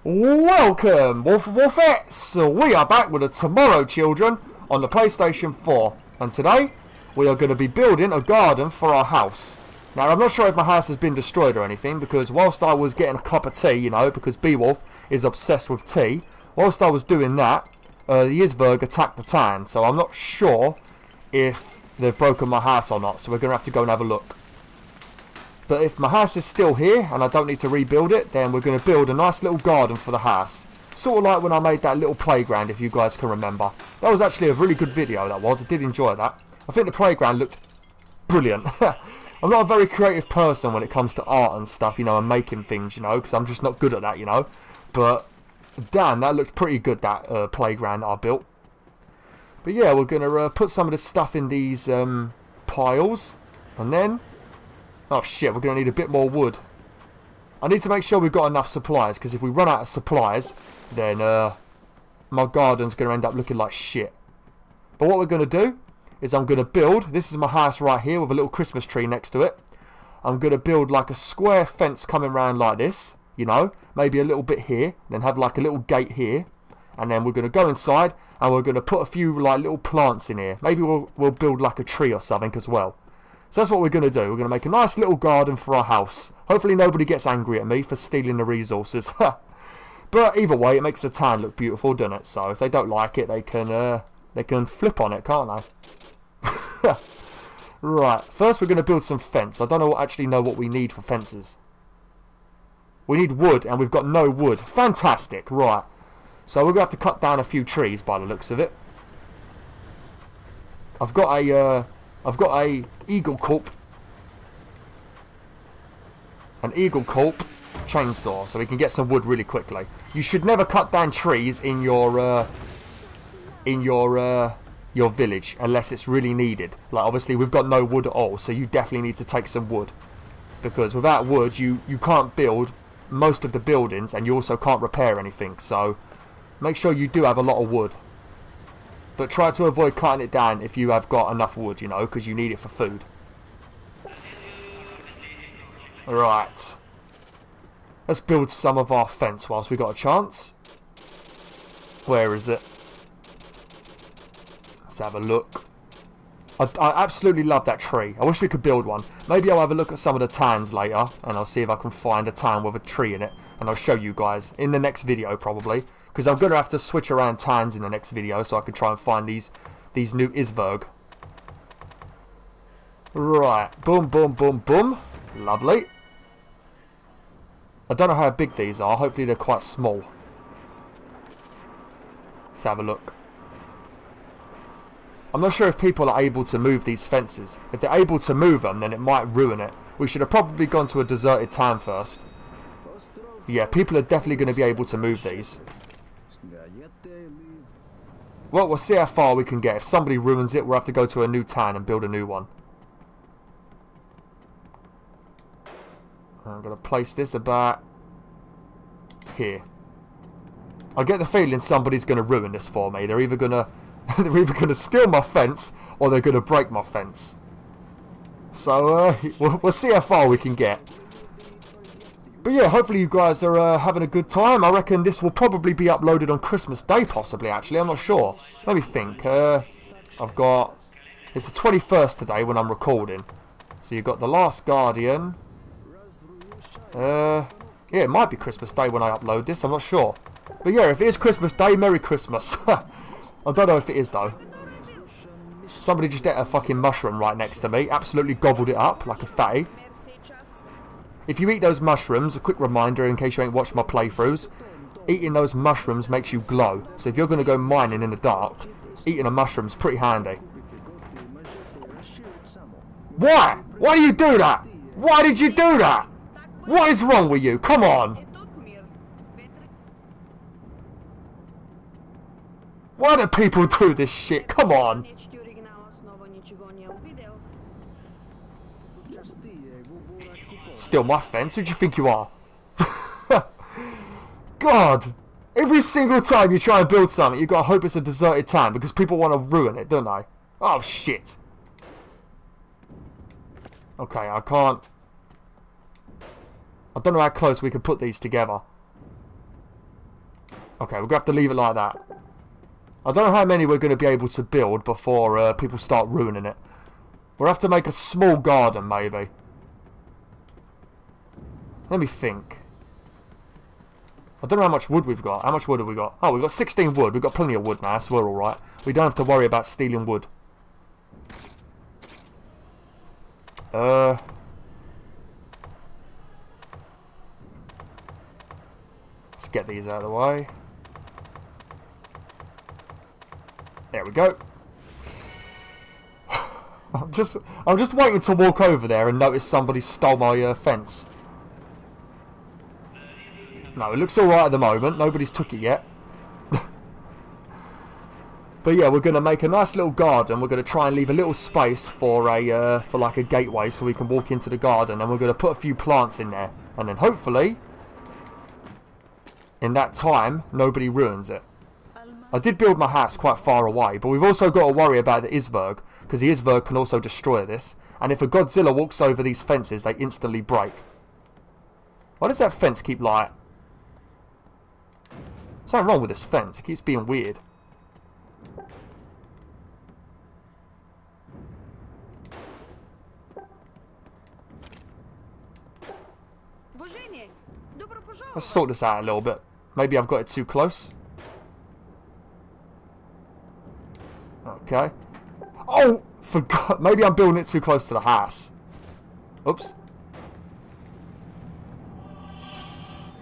Welcome, Wolfettes! We are back with the Tomorrow Children on the PlayStation 4, and today we are going to be building a garden for our house. Now, I'm not sure if my house has been destroyed or anything, because whilst I was getting a cup of tea, you know, because BwolfTheWolf is obsessed with tea, whilst I was doing that, the Isberg attacked the town, so I'm not sure if they've broken my house or not, so we're going to have to go and have a look. But if my house is still here and I don't need to rebuild it, then we're going to build a nice little garden for the house. Sort of like when I made that little playground, if you guys can remember. That was actually a really good video, that was. I did enjoy that. I think the playground looked brilliant. I'm not a very creative person when it comes to art and stuff, you know, and making things, you know, because I'm just not good at that, you know. But, damn, that looked pretty good, that playground that I built. But yeah, we're going to put some of this stuff in these piles. And then... oh shit, we're going to need a bit more wood. I need to make sure we've got enough supplies, because if we run out of supplies, then my garden's going to end up looking like shit. But what we're going to do is I'm going to build, this is my house right here with a little Christmas tree next to it. I'm going to build like a square fence coming around like this, you know, maybe a little bit here, then have like a little gate here. And then we're going to go inside and we're going to put a few like little plants in here. Maybe we'll build like a tree or something as well. So that's what we're going to do. We're going to make a nice little garden for our house. Hopefully nobody gets angry at me for stealing the resources. But either way, it makes the town look beautiful, doesn't it? So if they don't like it, they can flip on it, can't they? Right. First, we're going to build some fence. I don't actually know what we need for fences. We need wood, and we've got no wood. Fantastic. Right. So we're going to have to cut down a few trees by the looks of it. I've got a eagle corp chainsaw, so we can get some wood really quickly. You should never cut down trees in your village unless it's really needed. Like obviously we've got no wood at all, so you definitely need to take some wood, because without wood you can't build most of the buildings, and you also can't repair anything. So make sure you do have a lot of wood. But try to avoid cutting it down if you have got enough wood, you know, because you need it for food. Right. Let's build some of our fence whilst we got a chance. Where is it? Let's have a look. I absolutely love that tree. I wish we could build one. Maybe I'll have a look at some of the towns later, and I'll see if I can find a town with a tree in it, and I'll show you guys in the next video probably. Because I'm going to have to switch around towns in the next video so I can try and find these new Isberg. Right. Boom, boom, boom, boom. Lovely. I don't know how big these are. Hopefully they're quite small. Let's have a look. I'm not sure if people are able to move these fences. If they're able to move them, then it might ruin it. We should have probably gone to a deserted town first. Yeah, people are definitely going to be able to move these. Well, we'll see how far we can get. If somebody ruins it, we'll have to go to a new town and build a new one. I'm going to place this about here. I get the feeling somebody's going to ruin this for me. They're either going to steal my fence, or they're going to break my fence. So we'll see how far we can get. But yeah, hopefully you guys are having a good time. I reckon this will probably be uploaded on Christmas Day, possibly, actually. I'm not sure. Let me think. It's the 21st today when I'm recording. So you've got The Last Guardian. Yeah, it might be Christmas Day when I upload this. I'm not sure. But yeah, if it is Christmas Day, Merry Christmas. I don't know if it is, though. Somebody just ate a fucking mushroom right next to me. Absolutely gobbled it up like a fatty. If you eat those mushrooms, a quick reminder in case you ain't watched my playthroughs, eating those mushrooms makes you glow. So if you're going to go mining in the dark, eating a mushroom's pretty handy. Why? Why do you do that? Why did you do that? What is wrong with you? Come on. Why do people do this shit? Come on. Steal my fence? Who do you think you are? God! Every single time you try and build something, you gotta hope it's a deserted town because people want to ruin it, don't they? Oh shit! Okay, I can't... I don't know how close we can put these together. Okay, we're going to have to leave it like that. I don't know how many we're going to be able to build before people start ruining it. We'll have to make a small garden, maybe. Let me think. I don't know how much wood we've got. How much wood have we got? Oh, we've got 16 wood. We've got plenty of wood now, so we're alright. We don't have to worry about stealing wood. Let's get these out of the way. There we go. I'm just waiting to walk over there and notice somebody stole my fence. No, it looks alright at the moment. Nobody's took it yet. But yeah, we're going to make a nice little garden. We're going to try and leave a little space for like a gateway so we can walk into the garden. And we're going to put a few plants in there. And then hopefully, in that time, nobody ruins it. I did build my house quite far away, but we've also got to worry about the iceberg, because the iceberg can also destroy this. And if a Godzilla walks over these fences, they instantly break. Why does that fence keep like... Something wrong with this fence. It keeps being weird. Let's sort this out a little bit. Maybe I've got it too close. Okay. Oh, forgot. Maybe I'm building it too close to the house. Oops.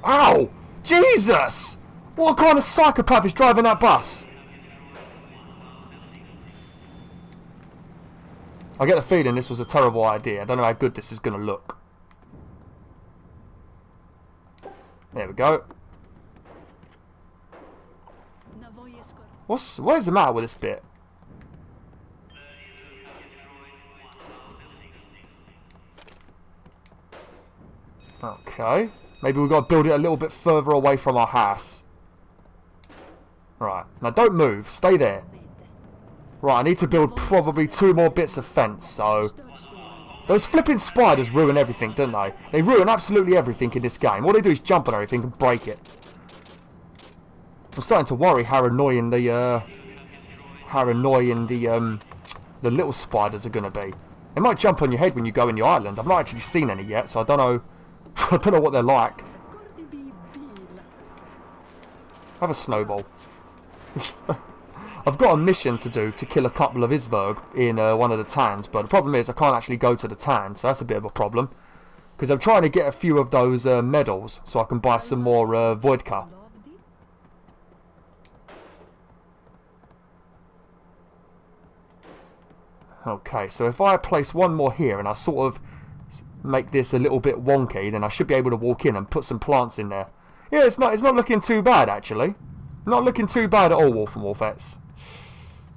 Ow! Jesus! What kind of psychopath is driving that bus? I get a feeling this was a terrible idea. I don't know how good this is going to look. There we go. What is the matter with this bit? Okay. Maybe we've got to build it a little bit further away from our house. Right. Now don't move. Stay there. Right, I need to build probably 2 more bits of fence, so... Those flipping spiders ruin everything, don't they? They ruin absolutely everything in this game. All they do is jump on everything and break it. I'm starting to worry how annoying the little spiders are going to be. They might jump on your head when you go in the island. I've not actually seen any yet, so I don't know. I don't know what they're like. Have a snowball. I've got a mission to do to kill a couple of iceberg in one of the towns, but the problem is I can't actually go to the town, so that's a bit of a problem. Because I'm trying to get a few of those medals so I can buy some more vodka. Okay, so if I place one more here and I sort of make this a little bit wonky, then I should be able to walk in and put some plants in there. Yeah, it's not looking too bad actually. Not looking too bad at all, Wolf and Wolfettes.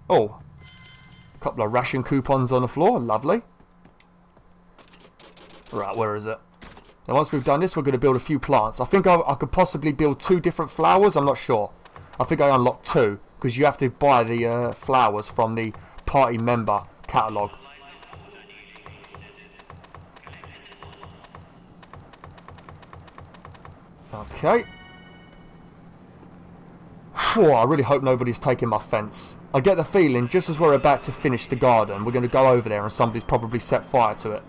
Oh, a couple of ration coupons on the floor, lovely. Right, where is it? Now once we've done this, we're going to build a few plants. I think I could possibly build 2 different flowers, I'm not sure. I think I unlocked 2, because you have to buy the flowers from the party member catalogue. Okay. Whew, I really hope nobody's taking my fence. I get the feeling, just as we're about to finish the garden, we're going to go over there and somebody's probably set fire to it.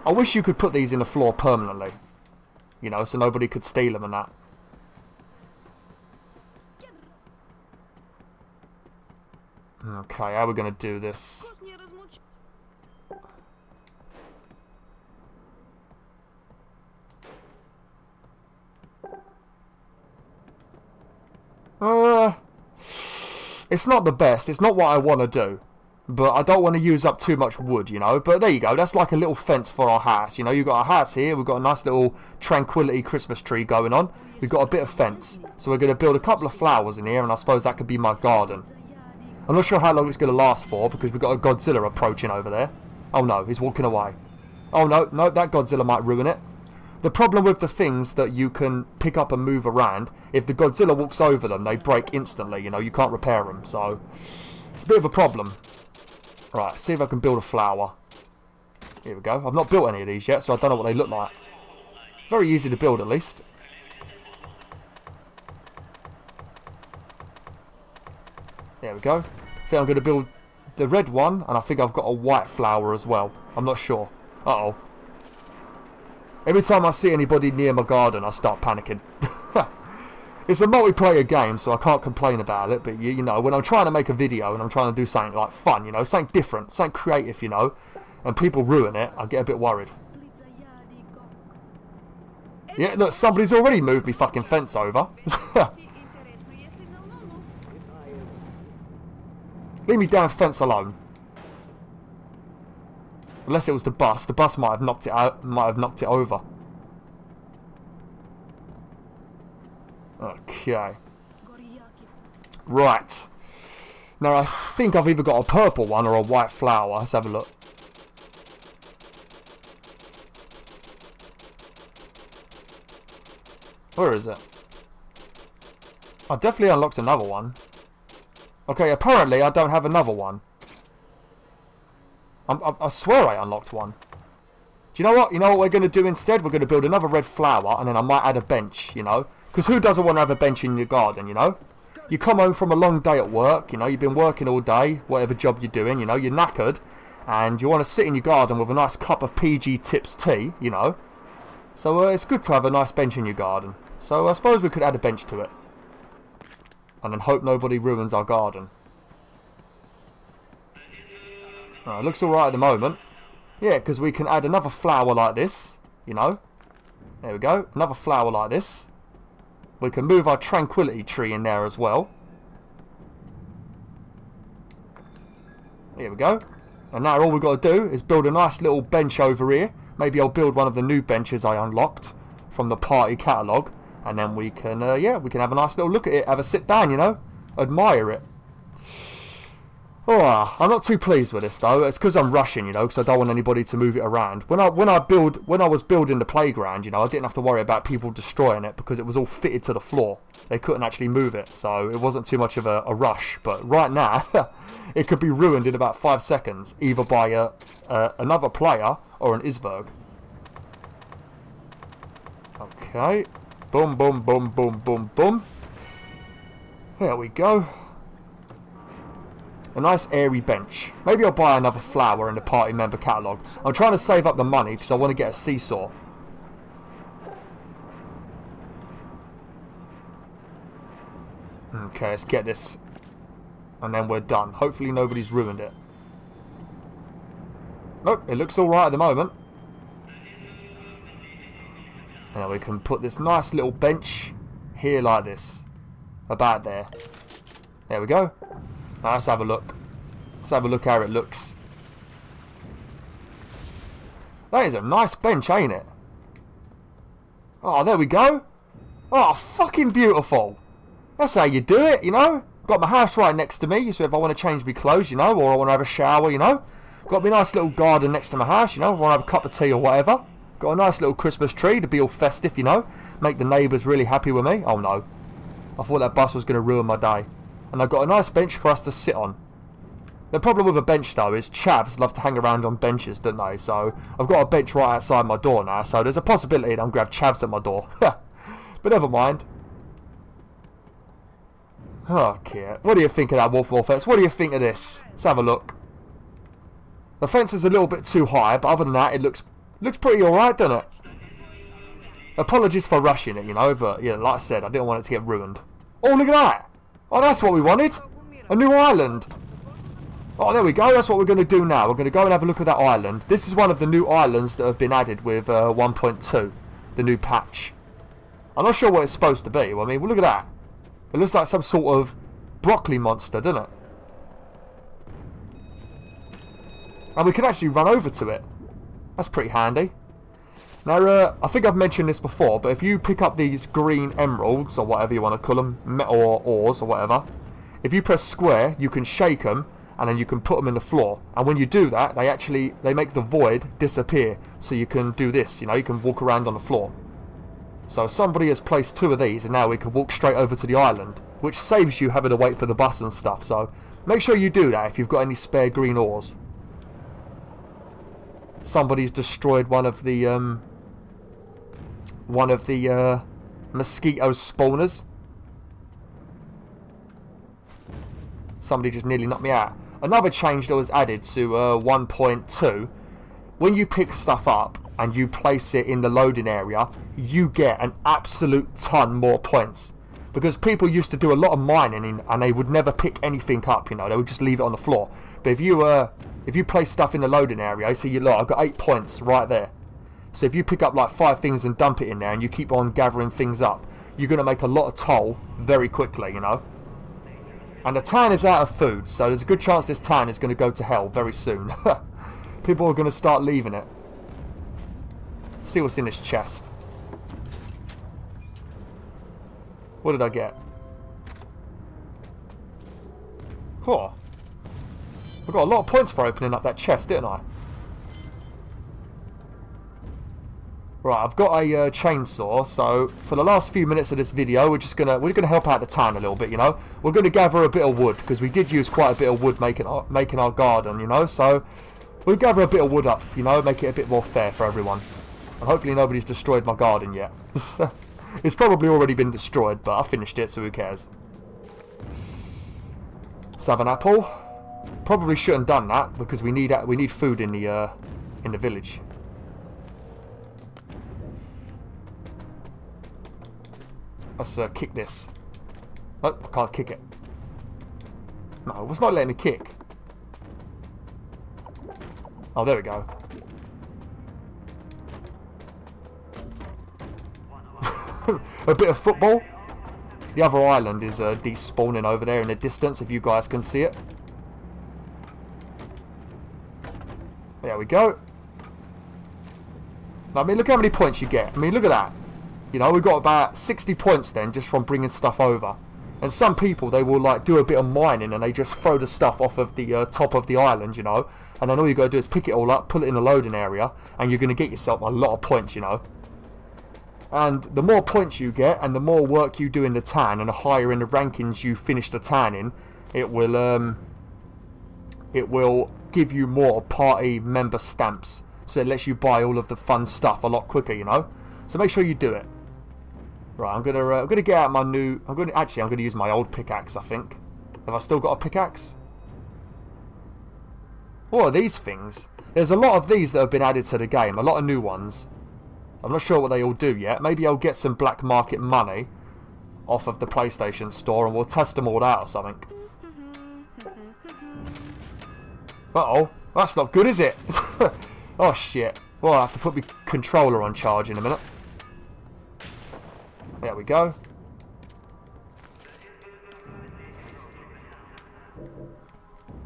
I wish you could put these in the floor permanently. You know, so nobody could steal them and that. Okay, how are we going to do this? It's not the best. It's not what I want to do. But I don't want to use up too much wood, you know. But there you go. That's like a little fence for our house. You know, you've got our house here. We've got a nice little tranquility Christmas tree going on. We've got a bit of fence. So we're going to build a couple of flowers in here. And I suppose that could be my garden. I'm not sure how long it's going to last for. Because we've got a Godzilla approaching over there. Oh no, he's walking away. Oh no, no, that Godzilla might ruin it. The problem with the things that you can pick up and move around, if the Godzilla walks over them, they break instantly, you know, you can't repair them, so it's a bit of a problem. Right, see if I can build a flower. Here we go. I've not built any of these yet, so I don't know what they look like. Very easy to build, at least. There we go. I think I'm going to build the red one, and I think I've got a white flower as well. I'm not sure. Uh-oh. Every time I see anybody near my garden, I start panicking. It's a multiplayer game, so I can't complain about it. But, you know, when I'm trying to make a video and I'm trying to do something, like, fun, you know, something different, something creative, you know, and people ruin it, I get a bit worried. Yeah, look, somebody's already moved me fucking fence over. Leave me damn fence alone. Unless it was the bus. The bus might have knocked it out, might have knocked it over. Okay. Right. Now I think I've either got a purple one or a white flower. Let's have a look. Where is it? I definitely unlocked another one. Okay, apparently I don't have another one. I swear I unlocked one. Do you know what? You know what we're going to do instead? We're going to build another red flower, and then I might add a bench, you know? Because who doesn't want to have a bench in your garden, you know? You come home from a long day at work, you know? You've been working all day, whatever job you're doing, you know? You're knackered, and you want to sit in your garden with a nice cup of PG Tips tea, you know? So it's good to have a nice bench in your garden. So I suppose we could add a bench to it. And then hope nobody ruins our garden. It looks alright at the moment. Yeah, because we can add another flower like this, you know. There we go. Another flower like this. We can move our tranquility tree in there as well. There we go. And now all we've got to do is build a nice little bench over here. Maybe I'll build one of the new benches I unlocked from the party catalogue. And then we can, yeah, we can have a nice little look at it. Have a sit down, you know. Admire it. Oh, I'm not too pleased with this though. It's because I'm rushing, you know, because I don't want anybody to move it around. When I was building the playground, you know, I didn't have to worry about people destroying it because it was all fitted to the floor. They couldn't actually move it, so it wasn't too much of a rush. But right now, it could be ruined in about 5 seconds, either by another player or an iceberg. Okay, boom, boom, boom, boom, boom, boom. There we go. A nice airy bench. Maybe I'll buy another flower in the party member catalogue. I'm trying to save up the money because I want to get a seesaw. Okay, let's get this. And then we're done. Hopefully nobody's ruined it. Nope, it looks alright at the moment. Now we can put this nice little bench here like this. About there. There we go. Now let's have a look. Let's have a look how it looks. That is a nice bench, ain't it? Oh, there we go. Oh, fucking beautiful. That's how you do it, you know. Got my house right next to me, so if I want to change my clothes, you know, or I want to have a shower, you know. Got my nice little garden next to my house, you know, if I want to have a cup of tea or whatever. Got a nice little Christmas tree to be all festive, you know. Make the neighbours really happy with me. Oh no. I thought that bus was going to ruin my day. And I've got a nice bench for us to sit on. The problem with a bench though is chavs love to hang around on benches, don't they? So I've got a bench right outside my door now, so there's a possibility that I'm going to have chavs at my door. But never mind. Okay, what do you think of that WolfTheWolf fence? What do you think of this? Let's have a look. The fence is a little bit too high, but other than that, it looks pretty alright, doesn't it? Apologies for rushing it, you know, but yeah, like I said, I didn't want it to get ruined. Oh, look at that! Oh, that's what we wanted! A new island! Oh, there we go, that's what we're going to do now. We're going to go and have a look at that island. This is one of the new islands that have been added with 1.2, the new patch. I'm not sure what it's supposed to be. I mean, well, look at that. It looks like some sort of broccoli monster, doesn't it? And we can actually run over to it. That's pretty handy. Now, I think I've mentioned this before, but if you pick up these green emeralds, or whatever you want to call them, metal ores, or whatever, if you press square, you can shake them, and then you can put them in the floor. And when you do that, they make the void disappear. So you can do this, you know, you can walk around on the floor. So somebody has placed 2 of these, and now we can walk straight over to the island, which saves you having to wait for the bus and stuff. So make sure you do that if you've got any spare green ores. Somebody's destroyed one of the mosquito spawners. Somebody just nearly knocked me out. Another change that was added to 1.2, when you pick stuff up and you place it in the loading area, you get an absolute ton more points. Because people used to do a lot of mining and they would never pick anything up, you know, they would just leave it on the floor. But if you place stuff in the loading area, you see, look, I've got 8 points right there. So if you pick up like 5 things and dump it in there and you keep on gathering things up, you're going to make a lot of toll very quickly, you know. And the town is out of food, so there's a good chance this town is going to go to hell very soon. People are going to start leaving it. See what's in this chest. What did I get? Cool. I got a lot of points for opening up that chest, didn't I? Right, I've got a chainsaw, so for the last few minutes of this video, we're gonna help out the town a little bit, you know. We're gonna gather a bit of wood because we did use quite a bit of wood making our garden, you know. So we'll gather a bit of wood up, you know, make it a bit more fair for everyone. And hopefully nobody's destroyed my garden yet. It's probably already been destroyed, but I finished it, so who cares? Let's have an apple. Probably shouldn't have done that because we need food in the village. Let's kick this. Oh, I can't kick it. No, it's not letting me kick. Oh, there we go. A bit of football. The other island is despawning over there in the distance, if you guys can see it. There we go. I mean, look how many points you get. I mean, look at that. You know, we've got about 60 points then just from bringing stuff over. And some people, they will like do a bit of mining and they just throw the stuff off of the top of the island, you know. And then all you got to do is pick it all up, put it in the loading area, and you're going to get yourself a lot of points, you know. And the more points you get and the more work you do in the town and the higher in the rankings you finish the town in, it will give you more party member stamps. So it lets you buy all of the fun stuff a lot quicker, you know. So make sure you do it. Right, I'm gonna get out my new. I'm gonna use my old pickaxe. I think. Have I still got a pickaxe? What are these things? There's a lot of these that have been added to the game. A lot of new ones. I'm not sure what they all do yet. Maybe I'll get some black market money off of the PlayStation Store and we'll test them all out or something. Uh-oh, that's not good, is it? Oh shit. Well, I have to put my controller on charge in a minute. There we go.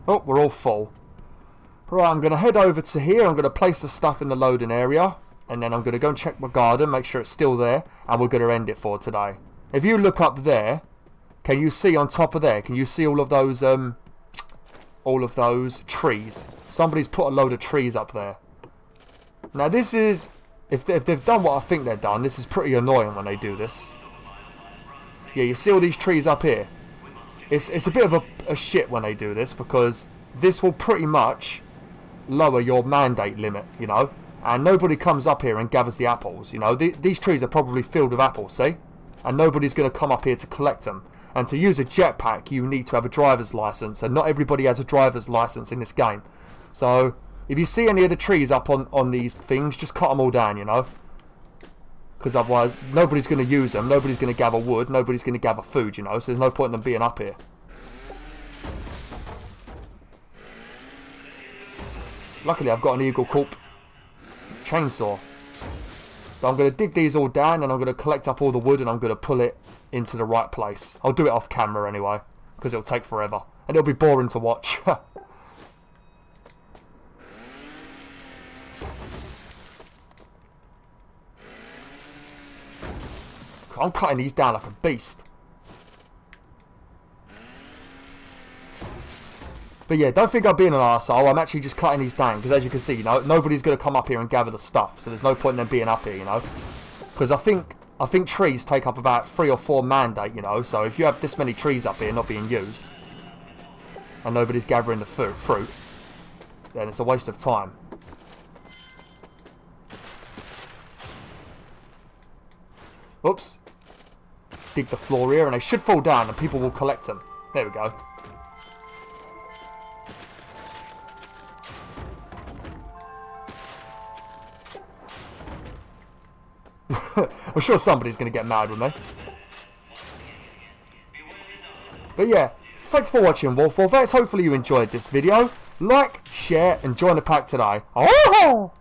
Oh, we're all full. Right, I'm going to head over to here. I'm going to place the stuff in the loading area. And then I'm going to go and check my garden, make sure it's still there. And we're going to end it for today. If you look up there, can you see on top of there? Can you see all of those trees? Somebody's put a load of trees up there. Now this is, if they've done what I think they've done, this is pretty annoying when they do this. Yeah, you see all these trees up here? It's a bit of a shit when they do this because this will pretty much lower your mandate limit, you know? And nobody comes up here and gathers the apples, you know? These trees are probably filled with apples, see? And nobody's going to come up here to collect them. And to use a jetpack, you need to have a driver's license, and not everybody has a driver's license in this game. So if you see any of the trees up on these things, just cut them all down, you know? Because otherwise, nobody's going to use them, nobody's going to gather wood, nobody's going to gather food, you know? So there's no point in them being up here. Luckily, I've got an Eagle Corp chainsaw. But I'm going to dig these all down, and I'm going to collect up all the wood, and I'm going to pull it into the right place. I'll do it off camera anyway, because it'll take forever. And it'll be boring to watch. I'm cutting these down like a beast. But yeah, don't think I'm being an arsehole. I'm actually just cutting these down. Because as you can see, you know, nobody's going to come up here and gather the stuff. So there's no point in them being up here, you know. Because I think trees take up about 3 or 4 mandate, you know. So if you have this many trees up here not being used, and nobody's gathering the fruit, then it's a waste of time. Oops. Let's dig the floor here, and they should fall down, and people will collect them. There we go. I'm sure somebody's going to get mad with me. But yeah, thanks for watching, WolfTheWolf. Hopefully you enjoyed this video. Like, share, and join the pack today. Oh!